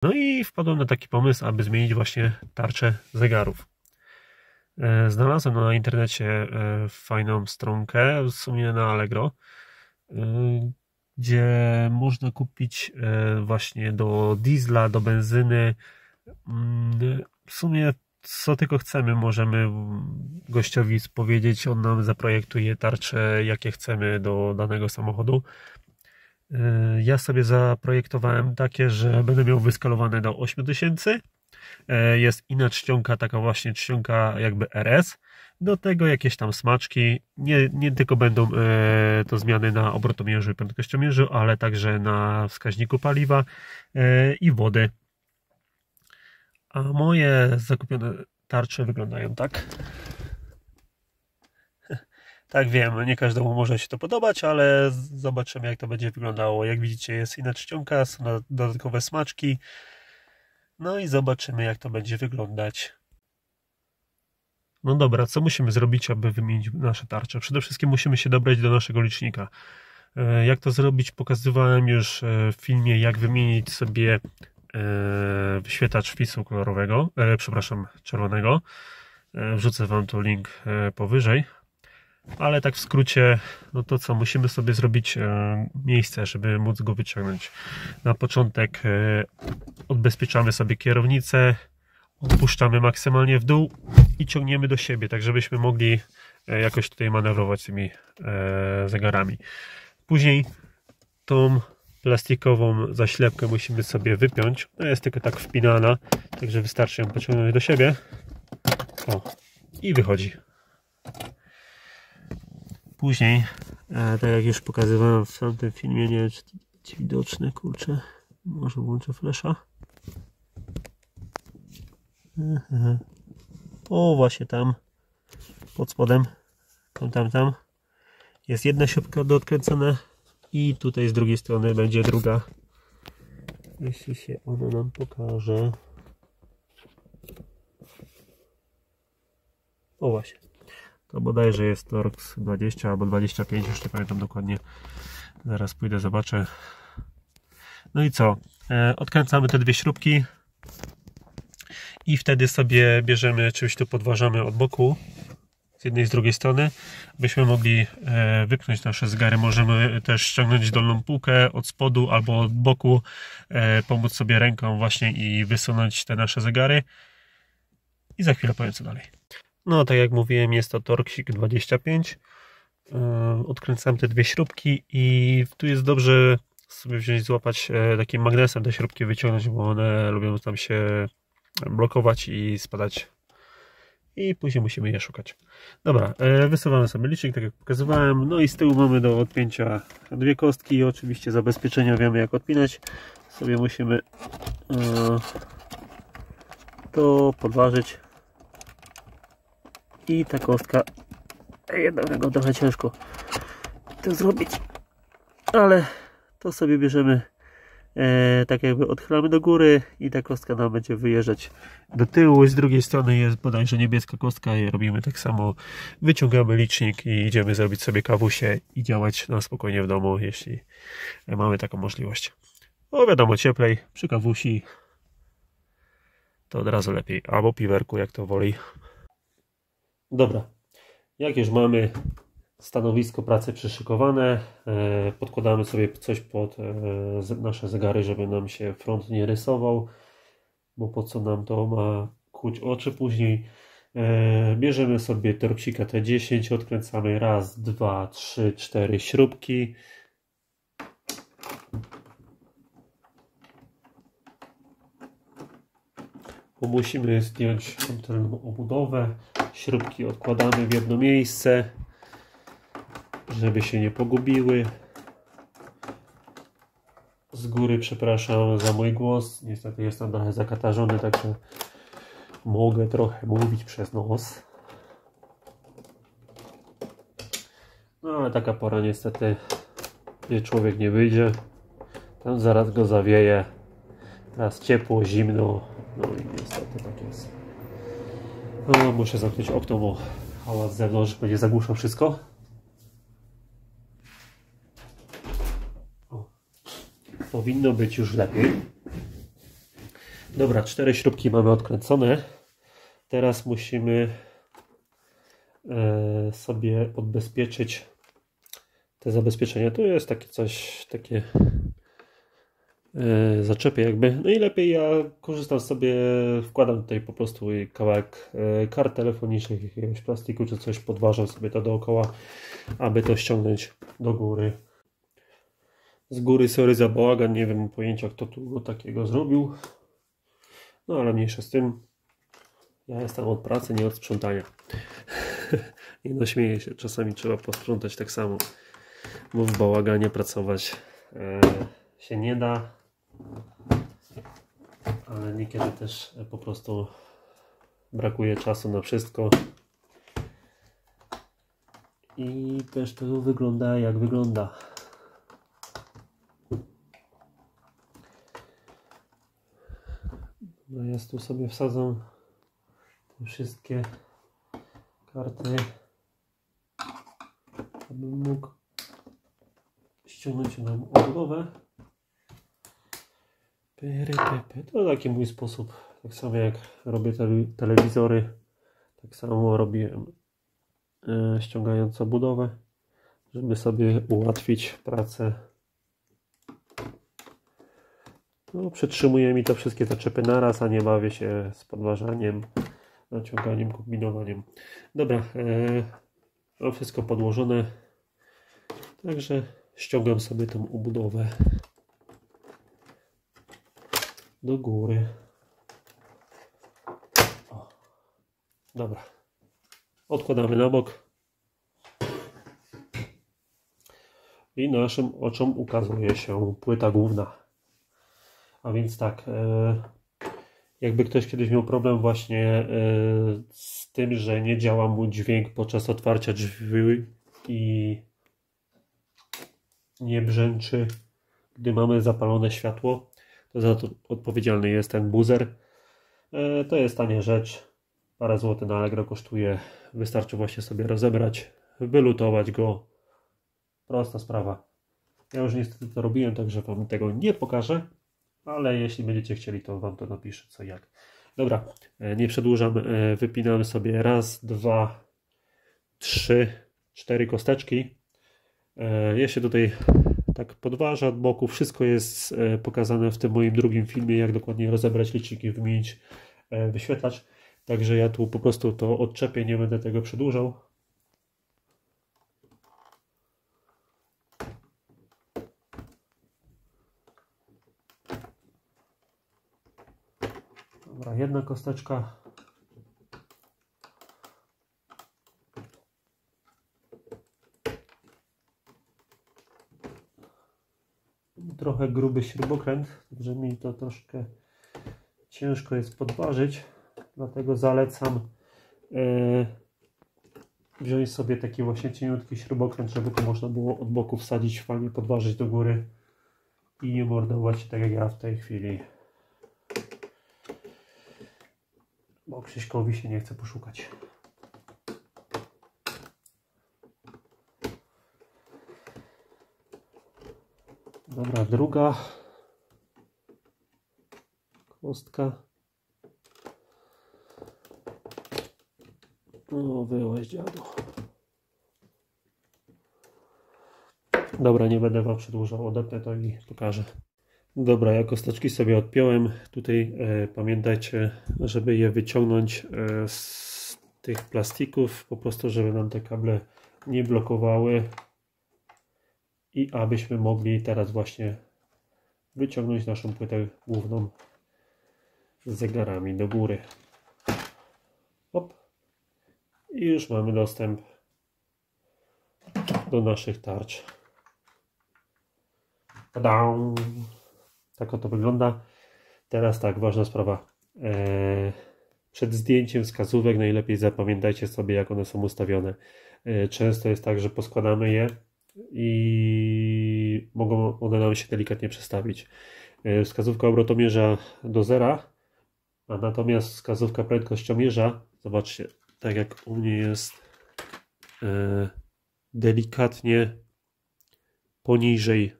No i wpadłem na taki pomysł, aby zmienić właśnie tarczę zegarów. Znalazłem na internecie fajną stronkę, w sumie na Allegro, gdzie można kupić właśnie do diesla, do benzyny. W sumie co tylko chcemy, możemy gościowi powiedzieć, on nam zaprojektuje tarcze, jakie chcemy do danego samochodu. Ja sobie zaprojektowałem takie, że będę miał wyskalowane do 8000. Jest inna czcionka, taka właśnie czcionka jakby RS. Do tego jakieś tam smaczki. Nie tylko będą to zmiany na obrotomierzu i prędkościomierzu, ale także na wskaźniku paliwa i wody. A moje zakupione tarcze wyglądają tak. Tak, wiem, nie każdemu może się to podobać, ale zobaczymy, jak to będzie wyglądało. Jak widzicie, jest inna czcionka, są dodatkowe smaczki. No i zobaczymy, jak to będzie wyglądać. No dobra, co musimy zrobić, aby wymienić nasze tarcze? Przede wszystkim musimy się dobrać do naszego licznika. Jak to zrobić, pokazywałem już w filmie, jak wymienić sobie wyświetlacz wpisu kolorowego, czerwonego. Wrzucę Wam tu link powyżej. Ale tak w skrócie, no to co, musimy sobie zrobić miejsce, żeby móc go wyciągnąć. Na początek odbezpieczamy sobie kierownicę, odpuszczamy maksymalnie w dół i ciągniemy do siebie, tak żebyśmy mogli jakoś tutaj manewrować tymi zegarami. Później tą plastikową zaślepkę musimy sobie wypiąć. No jest tylko tak wpinana, także wystarczy ją pociągnąć do siebie. O, i wychodzi. Później, tak jak już pokazywałem w tamtym filmie, nie wiem, czy to będzie widoczne, kurczę, może włączę flasha. O, właśnie tam, pod spodem, tam, jest jedna śrubka do odkręcenia i tutaj z drugiej strony będzie druga. Jeśli się ona nam pokaże. O, właśnie. To bodajże jest Torx 20 albo 25, już nie pamiętam dokładnie. Zaraz pójdę, zobaczę. No i co? Odkręcamy te dwie śrubki i wtedy sobie bierzemy, czymś tu podważamy od boku, z jednej i z drugiej strony, byśmy mogli wypchnąć nasze zegary. Możemy też ściągnąć dolną półkę od spodu albo od boku, pomóc sobie ręką właśnie i wysunąć te nasze zegary. I za chwilę powiem, co dalej. No, tak jak mówiłem, jest to Torxik 25. Odkręcam te dwie śrubki i tu jest dobrze sobie wziąć, złapać takim magnesem te śrubki, wyciągnąć, bo one lubią tam się blokować i spadać. I później musimy je szukać. Dobra, wysuwamy sobie licznik, tak jak pokazywałem. No i z tyłu mamy do odpięcia dwie kostki. Oczywiście zabezpieczenia wiemy, jak odpinać. Sobie musimy to podważyć. I ta kostka, jednego trochę ciężko to zrobić, ale to sobie bierzemy, tak jakby odchylamy do góry i ta kostka nam będzie wyjeżdżać do tyłu. Z drugiej strony jest bodajże niebieska kostka i robimy tak samo. Wyciągamy licznik i idziemy zrobić sobie kawusie i działać na spokojnie w domu, jeśli mamy taką możliwość. No wiadomo, cieplej przy kawusi to od razu lepiej, albo piwerku, jak to woli. Dobra, jak już mamy stanowisko pracy przyszykowane, podkładamy sobie coś pod nasze zegary, żeby nam się front nie rysował, bo po co nam to ma kłuć oczy później. Bierzemy sobie Torxika T10, odkręcamy raz, dwa, trzy, cztery śrubki. Bo musimy zdjąć tylną obudowę. Śrubki odkładamy w jedno miejsce, żeby się nie pogubiły. Z góry przepraszam za mój głos. Niestety jestem trochę zakatarzony, także mogę trochę mówić przez nos. No ale taka pora niestety, gdzie człowiek nie wyjdzie. Tam zaraz go zawieje. Teraz ciepło, zimno. No i niestety tak jest. No, muszę zamknąć okno, bo hałas z zewnątrz będzie zagłuszał wszystko. O, powinno być już lepiej. Dobra, 4 śrubki mamy odkręcone. Teraz musimy sobie odbezpieczyć te zabezpieczenia. Tu jest takie coś, takie zaczepy jakby. No i lepiej ja korzystam sobie, wkładam tutaj po prostu kawałek kart telefonicznych, jakiegoś plastiku czy coś, podważam sobie to dookoła, aby to ściągnąć do góry. Z góry sorry za bałagan, nie wiem pojęcia kto tu go takiego zrobił. No ale mniejsza z tym. Ja jestem od pracy, nie od sprzątania. Nie no, śmieję się, czasami trzeba posprzątać tak samo, bo w bałaganie pracować się nie da, ale niekiedy też po prostu brakuje czasu na wszystko i też to wygląda jak wygląda. No ja tu sobie wsadzam te wszystkie karty, abym mógł ściągnąć nam obudowę. To taki mój sposób. Tak samo jak robię telewizory, tak samo robię ściągając obudowę, żeby sobie ułatwić pracę. No, przytrzymuje mi to wszystkie zaczepy naraz, a nie bawię się z podważaniem, naciąganiem, kombinowaniem. Dobra, mam wszystko podłożone, także ściągam sobie tą obudowę do góry. O, dobra, odkładamy na bok i naszym oczom ukazuje się płyta główna. A więc tak, jakby ktoś kiedyś miał problem właśnie z tym, że nie działa mu dźwięk podczas otwarcia drzwi i nie brzęczy, gdy mamy zapalone światło, to za to odpowiedzialny jest ten buzzer. To jest tania rzecz, parę złotych na Allegro kosztuje, wystarczy właśnie sobie rozebrać, wylutować go, prosta sprawa. Ja już niestety to robiłem, także Wam tego nie pokażę, ale jeśli będziecie chcieli, to Wam to napiszę co jak. Dobra, nie przedłużam, wypinamy sobie raz, dwa, trzy, cztery kosteczki. Ja się tutaj tak podważa od boku, wszystko jest pokazane w tym moim drugim filmie, jak dokładnie rozebrać liczniki, wymienić wyświetlacz. Także ja tu po prostu to odczepię, nie będę tego przedłużał. Dobra, jedna kosteczka. Trochę gruby śrubokręt, także mi to troszkę ciężko jest podważyć, dlatego zalecam wziąć sobie taki właśnie cieniutki śrubokręt, żeby to można było od boku wsadzić, fajnie podważyć do góry i nie mordować tak jak ja w tej chwili, bo Krzyśkowi się nie chce poszukać. Dobra, druga kostka. No, wyłaź dziadu. Dobra, nie będę Wam przedłużał, odepnę to i pokażę. Dobra, ja kosteczki sobie odpiąłem. Tutaj pamiętajcie, żeby je wyciągnąć z tych plastików, po prostu żeby nam te kable nie blokowały i abyśmy mogli teraz właśnie wyciągnąć naszą płytę główną z zegarami do góry. Hop. I już mamy dostęp do naszych tarcz. Tada! Tak oto wygląda. Teraz tak, ważna sprawa. Przed zdjęciem wskazówek najlepiej zapamiętajcie sobie, jak one są ustawione. Często jest tak, że poskładamy je i mogą one nam się delikatnie przestawić. Wskazówka obrotomierza do zera, a natomiast wskazówka prędkościomierza, zobaczcie, tak jak u mnie jest delikatnie poniżej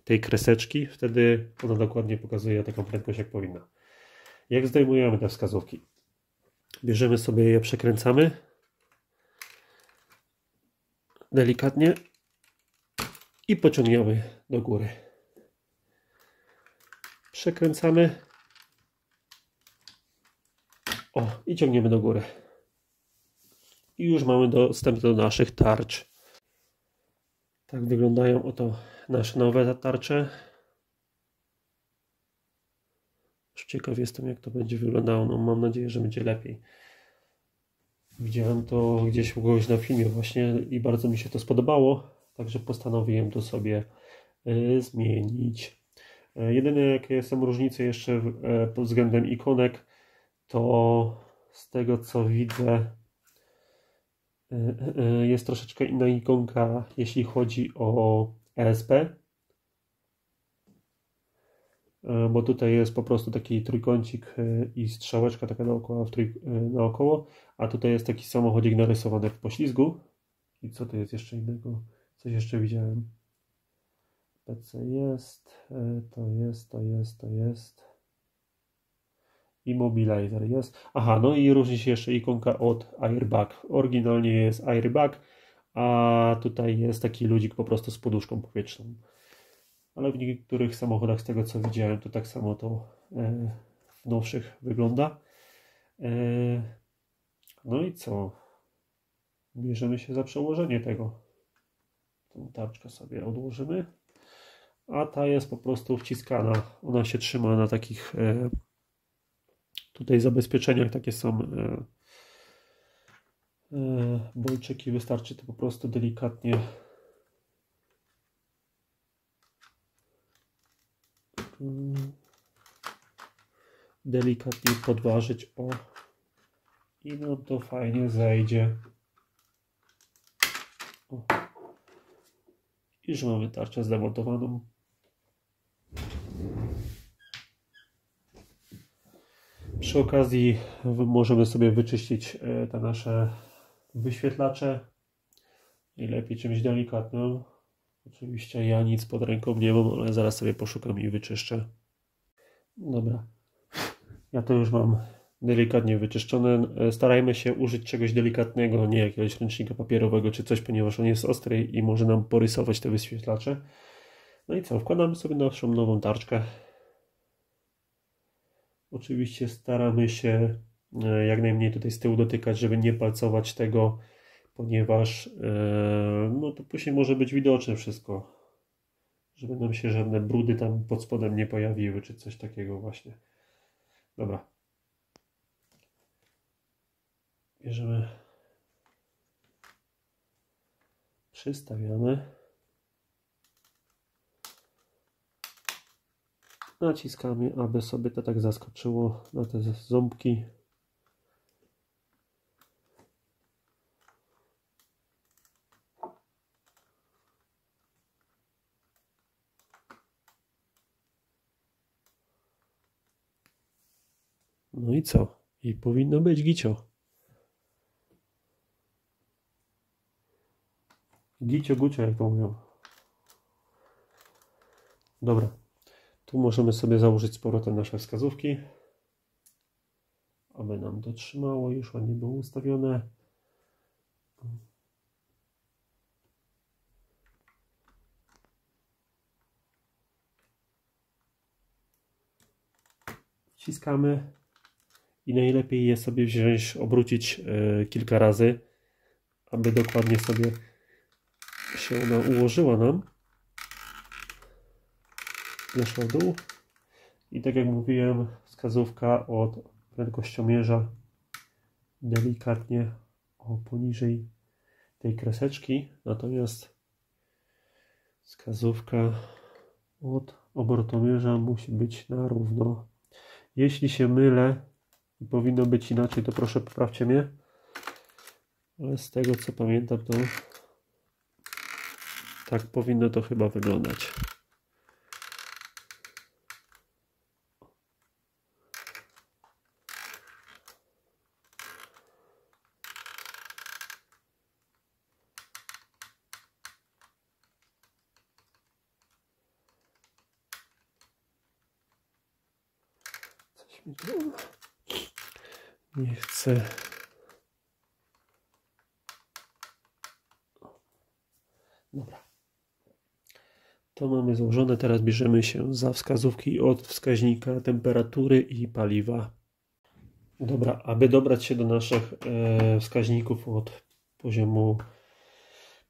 tej kreseczki, wtedy ona dokładnie pokazuje taką prędkość, jak powinna. Jak zdejmujemy te wskazówki? Bierzemy sobie je, przekręcamy delikatnie i pociągniemy do góry. Przekręcamy. O, i ciągniemy do góry. I już mamy dostęp do naszych tarcz. Tak wyglądają oto nasze nowe tarcze. Już ciekaw jestem, jak to będzie wyglądało. No, mam nadzieję, że będzie lepiej. Widziałem to gdzieś u kogoś na filmie właśnie i bardzo mi się to spodobało. Także postanowiłem to sobie zmienić. Jedyne jakie są różnice jeszcze pod względem ikonek, to z tego co widzę jest troszeczkę inna ikonka, jeśli chodzi o ESP, bo tutaj jest po prostu taki trójkącik i strzałeczka taka naokoło, a tutaj jest taki samochodzik narysowany w poślizgu. I co to jest jeszcze innego? Coś jeszcze widziałem. PC jest, to jest. Immobilizer jest. Aha, no i różni się jeszcze ikonka od Airbag. Oryginalnie jest Airbag, a tutaj jest taki ludzik po prostu z poduszką powietrzną. Ale w niektórych samochodach, z tego co widziałem, to tak samo to w nowszych wygląda. No i co? Bierzemy się za przełożenie tego. Tą tarczkę sobie odłożymy. A ta jest po prostu wciskana. Ona się trzyma na takich tutaj zabezpieczeniach. Takie są bolczyki. Wystarczy to po prostu delikatnie podważyć. O. I nam to fajnie zejdzie. O. I już mamy tarczę zdemontowaną. Przy okazji możemy sobie wyczyścić te nasze wyświetlacze. Najlepiej czymś delikatnym. Oczywiście ja nic pod ręką nie mam, ale zaraz sobie poszukam i wyczyszczę. Dobra. Ja to już mam delikatnie wyczyszczone. Starajmy się użyć czegoś delikatnego, nie jakiegoś ręcznika papierowego czy coś, ponieważ on jest ostry i może nam porysować te wyświetlacze. No i co? Wkładamy sobie naszą nową tarczkę. Oczywiście staramy się jak najmniej tutaj z tyłu dotykać, żeby nie palcować tego, ponieważ no to później może być widoczne wszystko, żeby nam się żadne brudy tam pod spodem nie pojawiły, czy coś takiego właśnie. Dobra. Bierzemy, przystawiamy, naciskamy, aby sobie to tak zaskoczyło na te ząbki. No i co? I powinno być gicio. Gicio gucio, jak to mówią. Dobra. Tu możemy sobie założyć z powrotem nasze wskazówki, aby nam to trzymało, już ładnie było ustawione. Wciskamy i najlepiej je sobie wziąć, obrócić kilka razy, aby dokładnie sobie się ona ułożyła nam. Zeszła w dół. I tak jak mówiłem, wskazówka od prędkościomierza delikatnie poniżej tej kreseczki, natomiast wskazówka od obrotomierza musi być na równo. Jeśli się mylę i powinno być inaczej, to proszę poprawcie mnie, ale z tego co pamiętam, to tak powinno to chyba wyglądać. Nie chcę. Dobra. To mamy złożone. Teraz bierzemy się za wskazówki od wskaźnika temperatury i paliwa. Dobra, aby dobrać się do naszych wskaźników od poziomu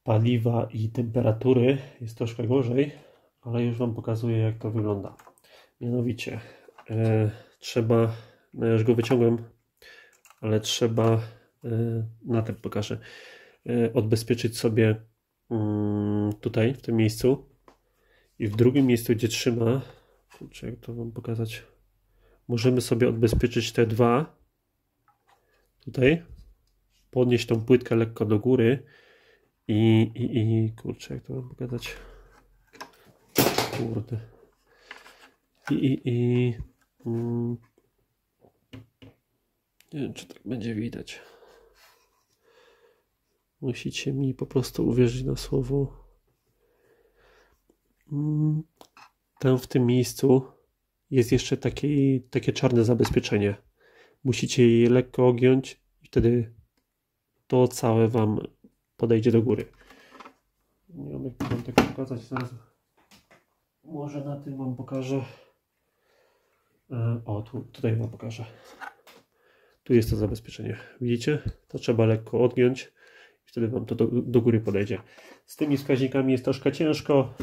paliwa i temperatury, jest troszkę gorzej, ale już Wam pokazuję, jak to wygląda. Mianowicie trzeba, no ja już go wyciągłem, ale trzeba, na tym pokażę, odbezpieczyć sobie tutaj, w tym miejscu i w drugim miejscu, gdzie trzyma, kurczę, jak to Wam pokazać, możemy sobie odbezpieczyć te dwa, tutaj, podnieść tą płytkę lekko do góry i kurczę, jak to Wam pokazać, kurde, nie wiem, czy tak będzie widać. Musicie mi po prostu uwierzyć na słowo. Tam w tym miejscu jest jeszcze takie czarne zabezpieczenie. Musicie je lekko ogiąć i wtedy to całe Wam podejdzie do góry. Nie wiem, jak Wam tego pokazać zaraz. Może na tym Wam pokażę. O, tutaj Wam pokażę. Tu jest to zabezpieczenie. Widzicie? To trzeba lekko odgiąć i wtedy Wam to do góry podejdzie. Z tymi wskaźnikami jest troszkę ciężko,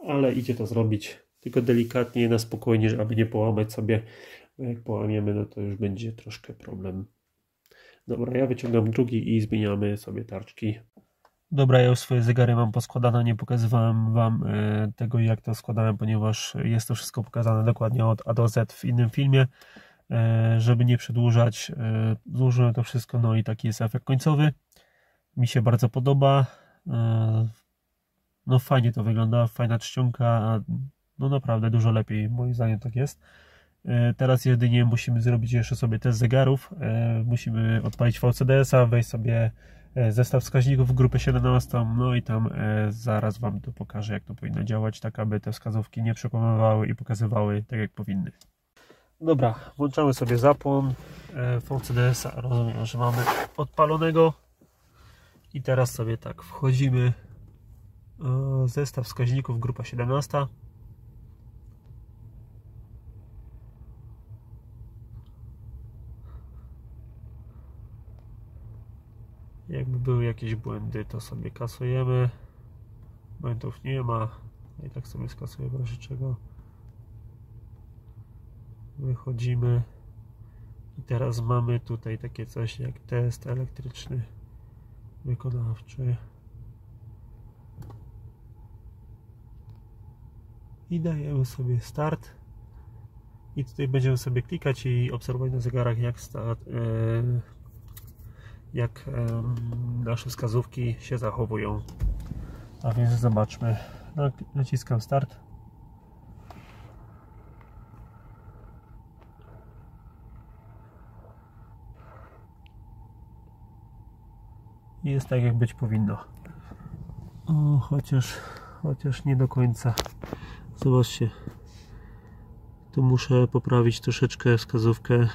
ale idzie to zrobić. Tylko delikatnie, na spokojnie, aby nie połamać sobie. Bo jak połamiemy, no to już będzie troszkę problem. Dobra, ja wyciągam drugi i zmieniamy sobie tarczki. Dobra, ja już swoje zegary mam poskładane. Nie pokazywałem Wam tego, jak to składałem, ponieważ jest to wszystko pokazane dokładnie od A do Z w innym filmie. Żeby nie przedłużać, złożyłem to wszystko, no i taki jest efekt końcowy. Mi się bardzo podoba. No fajnie to wygląda, fajna czcionka, no naprawdę dużo lepiej, moim zdaniem tak jest. Teraz jedynie musimy zrobić jeszcze sobie test zegarów. Musimy odpalić VCDS-a, wejść sobie zestaw wskaźników w grupę 17, no i tam zaraz Wam to pokażę, jak to powinno działać, tak aby te wskazówki nie przekłamywały i pokazywały tak, jak powinny. Dobra, włączamy sobie zapłon VCDS-a, rozumiem, że mamy odpalonego i teraz sobie tak wchodzimy, zestaw wskaźników grupa 17. Jakby były jakieś błędy, to sobie kasujemy. Błędów nie ma. I tak sobie skasujemy, w razie czego. Wychodzimy. I teraz mamy tutaj takie coś jak test elektryczny wykonawczy. I dajemy sobie start. I tutaj będziemy sobie klikać i obserwować na zegarach, jak nasze wskazówki się zachowują. A więc zobaczmy. Naciskam start. I jest tak, jak być powinno. O, chociaż nie do końca. Zobaczcie. Tu muszę poprawić troszeczkę wskazówkę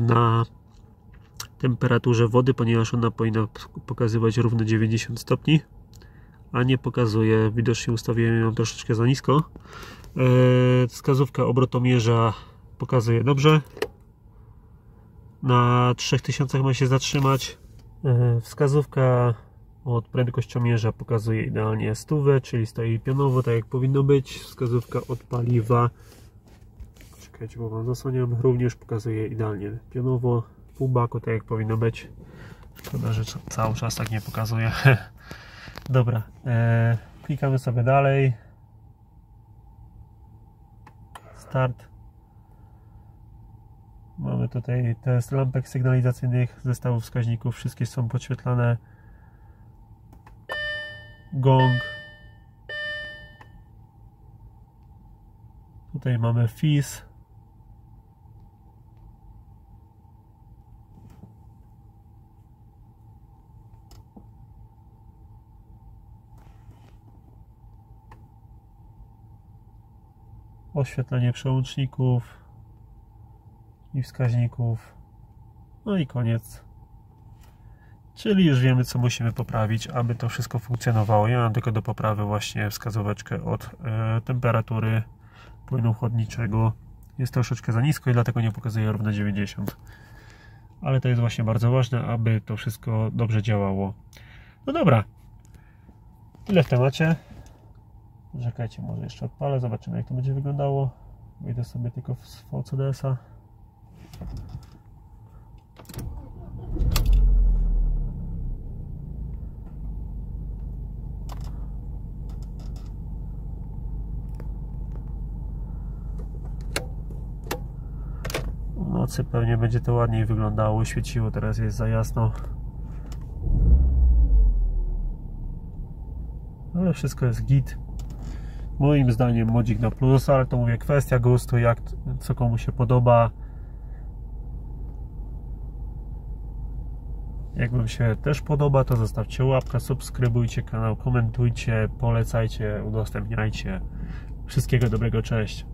na temperaturze wody, ponieważ ona powinna pokazywać równo 90 stopni, a nie pokazuje. Widocznie ustawiłem ją troszeczkę za nisko. Wskazówka obrotomierza pokazuje dobrze. Na 3000 ma się zatrzymać. Wskazówka od prędkościomierza pokazuje idealnie 100, czyli stoi pionowo, tak jak powinno być. Wskazówka od paliwa, czekajcie, bo Wam zasłaniam, również pokazuje idealnie pionowo, pół baku, tak jak powinno być. Szkoda, że cały czas tak nie pokazuje. Dobra, klikamy sobie dalej. Start. Mamy tutaj test lampek sygnalizacyjnych, zestawów wskaźników, wszystkie są podświetlane. Gong. Tutaj mamy fizz. Oświetlenie przełączników. i wskaźników. No i koniec. Czyli już wiemy, co musimy poprawić, aby to wszystko funkcjonowało. Ja mam tylko do poprawy właśnie wskazóweczkę od temperatury płynu chłodniczego. Jest troszeczkę za nisko i dlatego nie pokazuje równe 90. Ale to jest właśnie bardzo ważne, aby to wszystko dobrze działało. No dobra. Tyle w temacie. Czekajcie, może jeszcze odpalę, zobaczymy, jak to będzie wyglądało. Wyjdę sobie tylko z VCDS-a. W nocy pewnie będzie to ładniej wyglądało, świeciło, teraz jest za jasno. Ale wszystko jest git. Moim zdaniem modzik na plus, ale to mówię, kwestia gustu, jak co komu się podoba. Jak wam się też podoba, to zostawcie łapkę, subskrybujcie kanał, komentujcie, polecajcie, udostępniajcie. Wszystkiego dobrego, cześć.